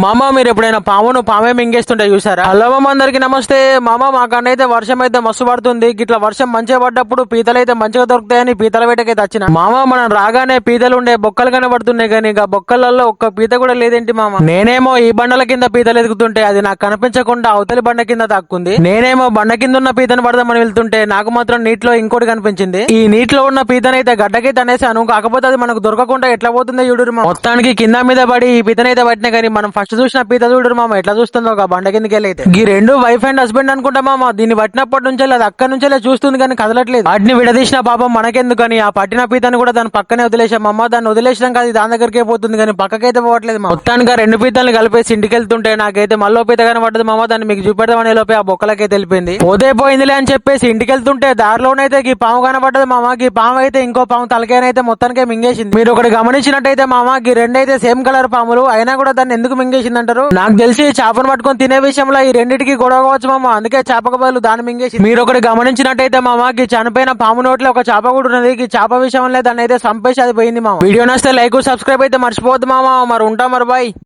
మామ మీరు ఎప్పుడైనా పామే మింగేస్తుంటే చూసారా? హలో మామ, అందరికి నమస్తే. మామ మాకన్నైతే వర్షం అయితే మస్తు పడుతుంది. గిట్లా వర్షం మంచిగా పడ్డప్పుడు పీతలు అయితే మంచిగా దొరుకుతాయని పీతల వేటకైతే వచ్చిన మామ. మనం రాగానే పీతలు ఉండే బొక్కలు కనబడుతున్నాయి, కానీ ఇక బొక్కలలో ఒక్క పీత కూడా లేదేంటి మామ? నేనేమో ఈ బండల కింద పీతలు ఎదుగుతుంటే అది నాకు కనిపించకుండా అవతలి బండ కింద తాక్కుంది. నేనేమో బండ కింద ఉన్న పీతను పడదామని వెళ్తుంటే నాకు మాత్రం నీటిలో ఇంకోటి కనిపించింది. ఈ నీటిలో ఉన్న పీతనైతే గడ్డకి తనేసాను, కాకపోతే అది మనకు దొరకకుండా ఎట్లా పోతుందో చూడురు. మొత్తానికి కింద మీద పడి ఈ పీతనైతే పట్టినా, కానీ మనం ఫస్ట్ చూసిన పీత చూడరు మామ ఎట్లా చూస్తుందో ఒక బండ కిందకి వెళ్ళైతే. ఈ రెండు వైఫ్ అండ్ హస్బెండ్ అనుకుంటా మామ. దీన్ని పట్టినప్పటి నుంచి అది అక్కడి నుంచే చూస్తుంది కానీ కదలట్లేదు. వాటిని విడదీసిన పాపం మనకెందుకని ఆ పట్టిన పీతను కూడా దాని పక్కనే వదిలేసాం అమ్మ. దాన్ని వదిలేసినాం కదా దాని దగ్గరికే పోతుంది కానీ పక్కకైతే పోవట్లేదు. మొత్తానికి ఆ రెండు పీతల్ని కలిపేసి ఇంటికి వెళ్తుంటే నాకైతే మళ్ళీ పీత కనబడ్డది మామ. దాన్ని మీకు చూపెడదామని లోపే ఆ బొక్కలకైతే వెళ్ళిపోయింది. పోతే పోయిందిలే అని చెప్పేసి ఇంటికి వెళ్తుంటే దారిలోనైతే ఈ పాము కనబడ్డది మామ. ఈ పాము అయితే ఇంకో పాము తలకేనైతే మొత్తానికే మింగేసింది. మీరు ఒకటి గమనించినట్టయితే మామ, ఈ రెండైతే సేమ్ కలర్ పాములు అయినా కూడా దాన్ని ఎందుకు మింగేసింది అంటారు? నాకు తెలిసి చేపను పట్టుకొని తినే విషయంలో ఈ రెండింటికి గొడవ కావచ్చు మామ. అందుకే చేపక బదులు దాన్ని మింగేసి. మీరు ఒకటి గమనించినట్టయితే మామ, ఈ చనిపోయిన పాము నోట్లో ఒక చేప కూడా ఉన్నది. ఈ చేప విషయంలో దాన్ని అయితే చంపేసి అది పోయింది మామ. వీడియో నచ్చితే లైక్ సబ్స్క్రైబ్ అయితే మర్చిపోవద్దు మామ. మరి ఉంటా మరి బాయ్.